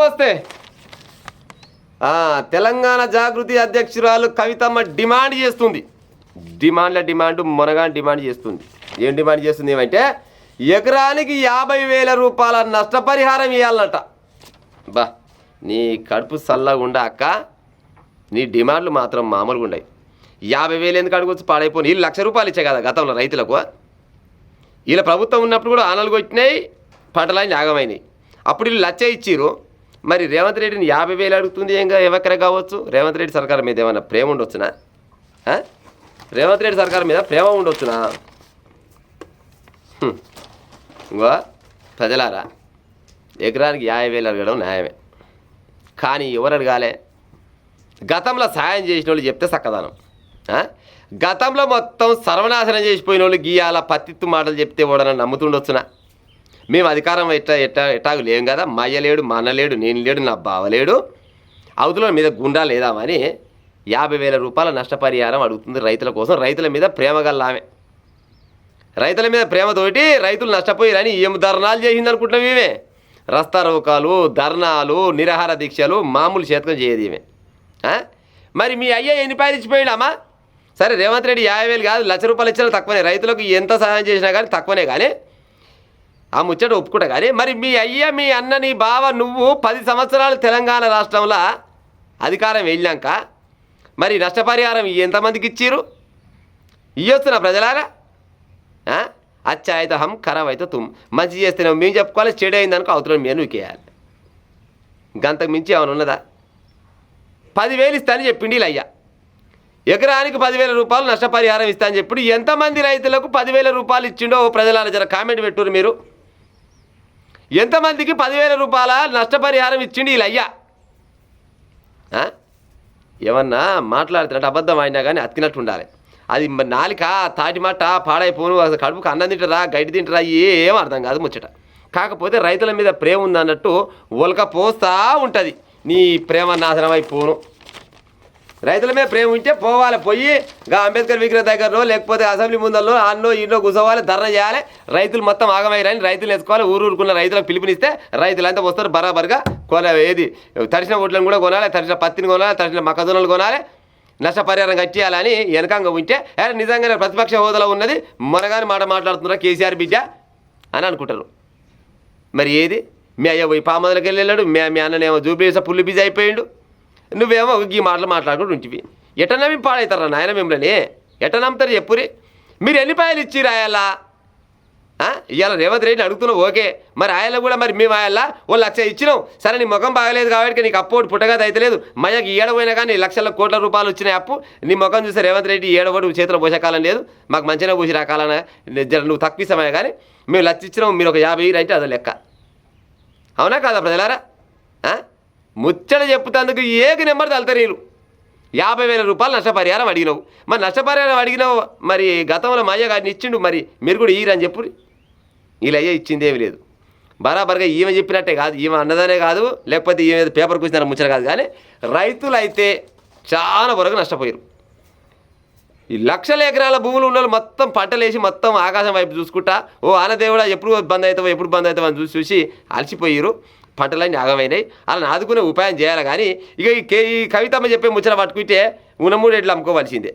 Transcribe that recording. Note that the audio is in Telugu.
నమస్తే. తెలంగాణ జాగృతి అధ్యక్షురాలు కవితమ్మ డిమాండ్ చేస్తుంది. డిమాండ్ మునగా డిమాండ్ చేస్తుంది. ఏం డిమాండ్ చేస్తుంది ఏమంటే ఎకరానికి 50,000 రూపాయల నష్టపరిహారం ఇవ్వాలన్నట. బా నీ కడుపు చల్లగా ఉండ అక్క, నీ డిమాండ్లు మాత్రం మామూలుగా ఉన్నాయి. 50,000 ఎందుకు అడుగువచ్చు? పాడైపోయి వీళ్ళు ₹1,00,000 ఇచ్చే కదా గతంలో రైతులకు. వీళ్ళ ప్రభుత్వం ఉన్నప్పుడు కూడా ఆనలు కొట్టినాయి, పంటలన్నీ ఆగమైనాయి. అప్పుడు వీళ్ళు 1,00,000 ఇచ్చిర్రు. మరి రేవంత్ రెడ్డిని 50,000 అడుగుతుంది. ఏంగా ఎవరికైనా కావచ్చు. రేవంత్ రెడ్డి సర్కార్ మీద ఏమైనా ప్రేమ ఉండొచ్చునా? రేవంత్ రెడ్డి సర్కార్ మీద ప్రేమ ఉండొచ్చునా? ఇంకో ప్రజలారా, ఎకరానికి 50,000 అడగడం న్యాయమే. కానీ ఎవరు అడగాలి? గతంలో సాయం చేసిన వాళ్ళు చెప్తే చక్కదనం. గతంలో మొత్తం సర్వనాశనం చేసిపోయిన వాళ్ళు గీయాల పత్తిత్తు మాటలు చెప్తే ఓడనని నమ్ముతుండొచ్చునా? మేము అధికారం ఎట్టాగు లేం కదా. మా అయ్య లేడు, మా అన్న లేడు, నేను లేడు, నా బావ లేడు, అవతల మీద గుండా లేదామని 50,000 రూపాయల నష్టపరిహారం అడుగుతుంది రైతుల కోసం. రైతుల మీద ప్రేమ గల్ల ఆమె. రైతుల మీద ప్రేమతోటి రైతులు నష్టపోయారని ఏం ధర్నాలు చేసింది అనుకుంటున్నాం. మేమే రస్తా రోకాలు, ధర్నాలు, నిరాహార దీక్షలు మామూలు చేతకం చేయదు ఈమె. మరి మీ అయ్య ఎన్ని రూపాయలు ఇచ్చిపోయాడమ్మా? సరే రేవంత్ రెడ్డి 50,000 కాదు ₹1,00,000 ఇచ్చినా తక్కువనే. రైతులకు ఎంత సహాయం చేసినా కానీ తక్కువనే. కానీ ఆ ముచ్చట ఒప్పుకుంటా. కానీ మరి మీ అయ్య, మీ అన్న, నీ బావ, నువ్వు 10 సంవత్సరాలు తెలంగాణ రాష్ట్రంలో అధికారం వెళ్ళాక మరి నష్టపరిహారం ఎంతమందికి ఇచ్చిర్రు? ఇవ్వచ్చునా ప్రజలారా? అచ్చా అయితే హం, ఖరాబ్ అయితే తుమ్. మంచి చేస్తేనే మేము చెప్పుకోవాలి, చెడు అయిందనుకో అవతల మేము నూకేయాలి. గంతకు మించి ఏమైనా ఉన్నదా? 10,000 ఇస్తానని చెప్పిండి ఇలా అయ్యా. ఎకరానికి 10,000 రూపాయలు నష్టపరిహారం ఇస్తా అని చెప్పి ఎంతమంది రైతులకు 10,000 రూపాయలు ఇచ్చిండో ప్రజలారా జర కామెంట్ పెట్టురు మీరు. ఎంతమందికి 10,000 రూపాయల నష్టపరిహారం ఇచ్చిండి ఇలా అయ్యా? ఏమన్నా మాట్లాడుతున్నట్టు అబద్ధం అయినా కానీ అతికినట్టు ఉండాలి. అది నాలిక తాటి మట్ట పాడైపోను, అసలు కడుపుకు అన్నం తింటారా, గడ్డి తింటారా, ఏం అర్థం కాదు ముచ్చట. కాకపోతే రైతుల మీద ప్రేమ ఉందన్నట్టు ఒలకపోస్తూ ఉంటుంది. నీ ప్రేమ నాశనం అయిపోను. రైతుల మీద ప్రేమ ఉంటే పోవాలి, పోయి అంబేద్కర్ విగ్రహ దగ్గరలో లేకపోతే అసెంబ్లీ ముందల్లో అన్నో ఇన్నో కూర్చోవాలి, ధర్నా చేయాలి. రైతులు మొత్తం ఆగమయ్యారని రైతులు వేసుకోవాలి. ఊరుకున్న రైతులకు పిలుపునిస్తే రైతులంతా వస్తారు బరాబర్గా. ఏది తడిసిన ఒడ్లను కూడా కొనాలి, తడిసిన పత్తిని కొనాలి, తడిసిన మొక్కజొన్నలు కొనాలి, నష్టపరిహారం కట్టియాలని వెనకంగా ఉంటే నిజంగానే ప్రతిపక్ష హోదాలో ఉన్నది మనగాని మాట మాట్లాడుతున్నారా కేసీఆర్ బిడ్డ అని అనుకుంటారు. మరి ఏది మీ అయ్య పోయి పామదులకి వెళ్ళాడు, మీ అన్ననేమో జూబ్లీస్ పుల్లి బిజీ అయిపోయిండు, నువ్వేమో ఈ మాటలు మాట్లాడుకుంటూ ఉంటివి. ఎట నమ్మి పాడవుతారా నాయన మిమ్మల్ని? ఎట నమ్ముతారు చెప్పురి? మీరు ఎన్ని పాయలు ఇచ్చి రాయాలా? ఇవాళ రేవంత్ రెడ్డిని అడుగుతున్నావు ఓకే, మరి ఆయన కూడా మరి మేము ఆయన ఓ 1,00,000 ఇచ్చినాం. సరే నీ ముఖం బాగలేదు కాబట్టి నీకు అప్పు పుట్టగా అయితే లేదు. మయ్యకి ఏడపోయినా కానీ లక్షల కోట్ల రూపాయలు వచ్చినాయి అప్పు. నీ ముఖం చూస్తే రేవంత్ రెడ్డి ఏడవడు చేతిలో పోసేకాలం లేదు, మాకు మంచిగా పూసి రాకాలన్నా నువ్వు తక్కువ సమయ. కానీ మేము 1,00,000 ఇచ్చినాం, మీరు ఒక 50 అంటే అది లెక్క. అవునా కాదా ప్రజలారా? ముచ్చట చెప్పుతందుకు ఏక నెంబర్ తలుతారు వీళ్ళు. 50,000 రూపాయలు నష్టపరిహారం అడిగినావు. మరి నష్టపరిహారం అడిగినావు, మరి గతంలో మా అయ్య గారిని ఇచ్చిండు, మరి మీరు కూడా ఇయ్యరని చెప్పురి. వీళ్ళు అయ్యే ఇచ్చిందేమి లేదు. బరాబర్గా ఈమె చెప్పినట్టే కాదు, ఈమె అన్నదనే కాదు, లేకపోతే ఈమె పేపర్ కూర్చున్న ముచ్చట కాదు. కానీ రైతులు అయితే చాలా వరకు నష్టపోయారు. ఈ లక్షల ఎకరాల భూములు ఉన్న వాళ్ళు మొత్తం పంటలేసి మొత్తం ఆకాశం వైపు చూసుకుంటా ఓ ఆనదేవుడా ఎప్పుడు బంద్ అవుతావు అని చూసి అలసిపోయారు. పంటలన్నీ ఆగమైనాయి. అలా ఆదుకునే ఉపాయం చేయాలి. కానీ ఇక ఈ కవితమ్మ చెప్పే ముచ్చట పట్టుకుంటే 3 ఎడ్లు అమ్ముకోవాల్సిందే.